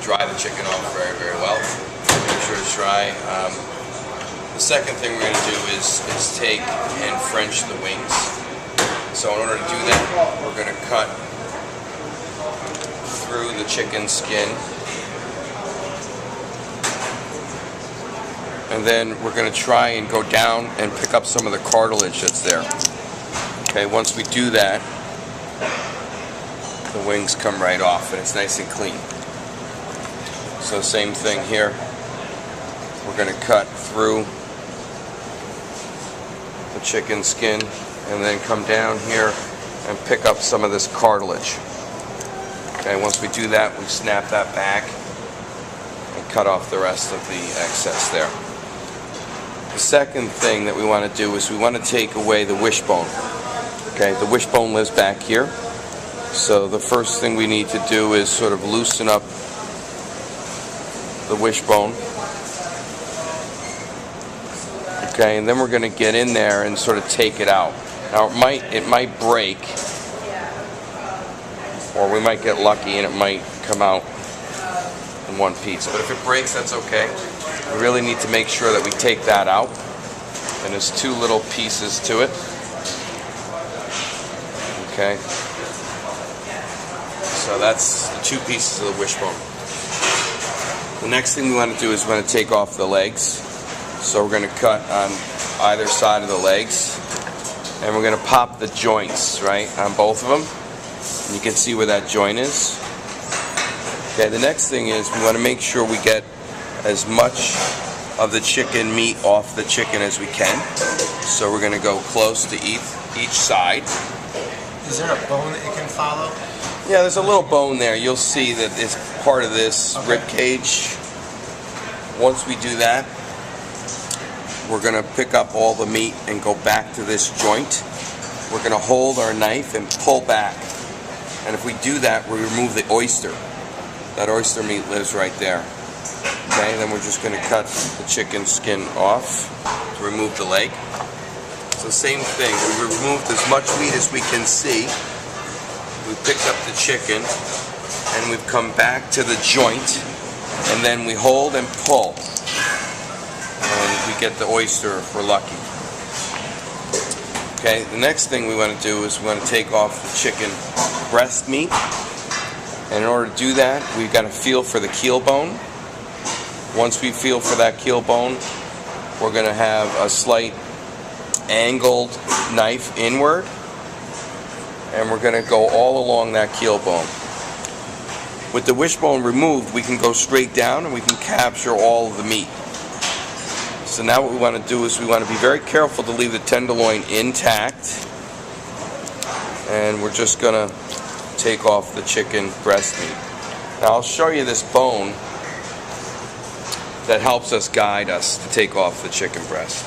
Dry the chicken off very, very well. Make sure it's dry. The second thing we're going to do is take and French the wings. So in order to do that, we're going to cut through the chicken skin. And then we're going to try and go down and pick up some of the cartilage that's there. Okay, once we do that, the wings come right off and it's nice and clean. So same thing here. We're going to cut through the chicken skin and then come down here and pick up some of this cartilage. Okay, once we do that, we snap that back and cut off the rest of the excess there. The second thing that we want to do is we want to take away the wishbone. Okay, the wishbone lives back here. So the first thing we need to do is sort of loosen up the wishbone. Okay, and then we're going to get in there and sort of take it out. Now it might break, or we might get lucky and it might come out in one piece. But if it breaks, that's okay. We really need to make sure that we take that out. And there's two little pieces to it. Okay. So that's the two pieces of the wishbone. The next thing we want to do is we want to take off the legs. So we're going to cut on either side of the legs. And we're going to pop the joints, right, on both of them. And you can see where that joint is. Okay, the next thing is we want to make sure we get as much of the chicken meat off the chicken as we can. So we're going to go close to each side. Is there a bone that you can follow? Yeah, there's a little bone there. You'll see that it's part of this rib cage. Once we do that, we're going to pick up all the meat and go back to this joint. We're going to hold our knife and pull back. And if we do that, we remove the oyster. That oyster meat lives right there. Okay, then we're just going to cut the chicken skin off to remove the leg. So same thing, we removed as much meat as we can see. We picked up the chicken and we've come back to the joint, and then we hold and pull. And we get the oyster if we're lucky. Okay, the next thing we want to do is we want to take off the chicken breast meat. And in order to do that, we've got to feel for the keel bone. Once we feel for that keel bone, we're going to have a slight angled knife inward, and we're going to go all along that keel bone. With the wishbone removed, we can go straight down and we can capture all of the meat. So now what we want to do is we want to be very careful to leave the tenderloin intact, and we're just going to take off the chicken breast meat. Now I'll show you this bone that helps us guide us to take off the chicken breast.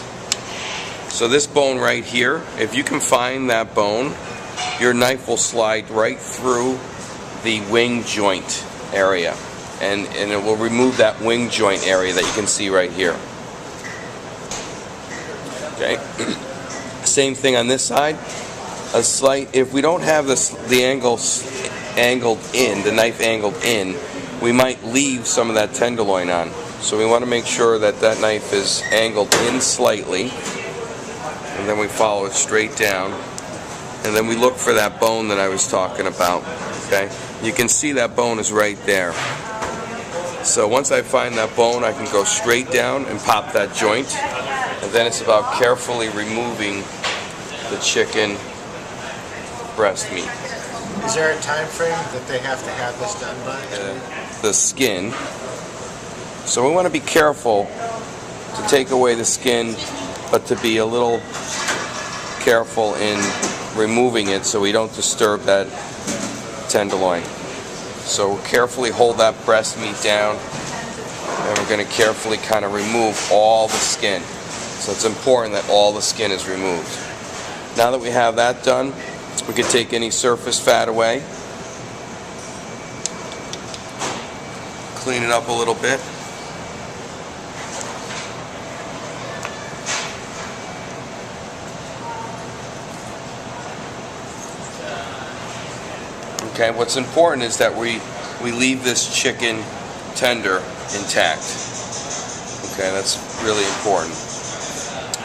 So this bone right here, if you can find that bone, your knife will slide right through the wing joint area, and it will remove that wing joint area that you can see right here. Okay. Same thing on this side. A slight, if we don't have the angled in, the knife angled in, we might leave some of that tenderloin on. So we want to make sure that that knife is angled in slightly, and then we follow it straight down, and then we look for that bone that I was talking about. Okay, you can see that bone is right there. So once I find that bone, I can go straight down and pop that joint, and then it's about carefully removing the chicken breast meat. Is there a time frame that they have to have this done by? The skin. So we want to be careful to take away the skin, but to be a little careful in removing it so we don't disturb that tenderloin. So we'll carefully hold that breast meat down, and we're going to carefully kind of remove all the skin. So it's important that all the skin is removed. Now that we have that done, we can take any surface fat away, clean it up a little bit. Okay, what's important is that we leave this chicken tender intact. Okay, that's really important.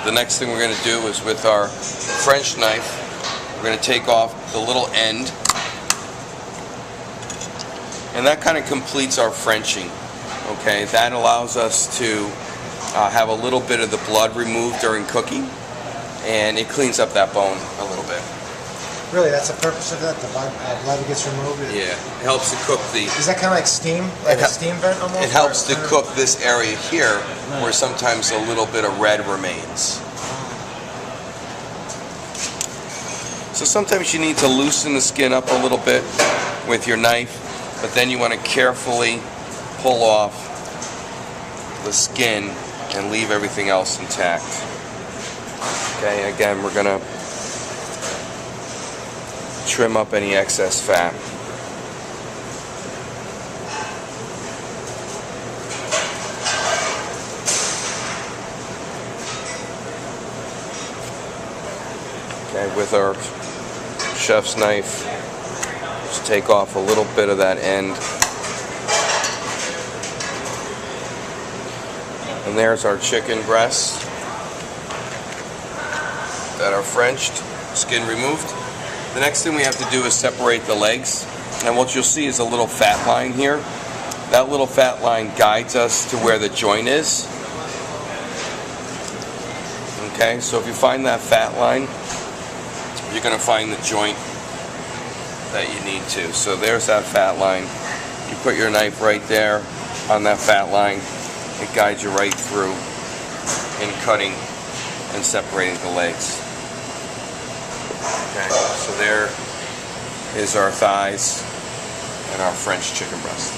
The next thing we're going to do is with our French knife, we're going to take off the little end, and that kind of completes our Frenching. Okay, that allows us to have a little bit of the blood removed during cooking, and it cleans up that bone a little bit. Really, that's the purpose of that? The blood gets removed? Yeah, it helps to cook the... Is that kind of like steam? Like a steam vent almost? It helps to cook this area here where sometimes a little bit of red remains. So sometimes you need to loosen the skin up a little bit with your knife, but then you want to carefully pull off the skin and leave everything else intact. Okay, again, we're going to trim up any excess fat. Okay, with our chef's knife, just take off a little bit of that end. And there's our chicken breasts that are Frenched, skin removed. The next thing we have to do is separate the legs, and what you'll see is a little fat line here. That little fat line guides us to where the joint is. Okay, so if you find that fat line, you're going to find the joint that you need to. So there's that fat line. You put your knife right there on that fat line. It guides you right through in cutting and separating the legs. Okay, so there is our thighs and our French chicken breast.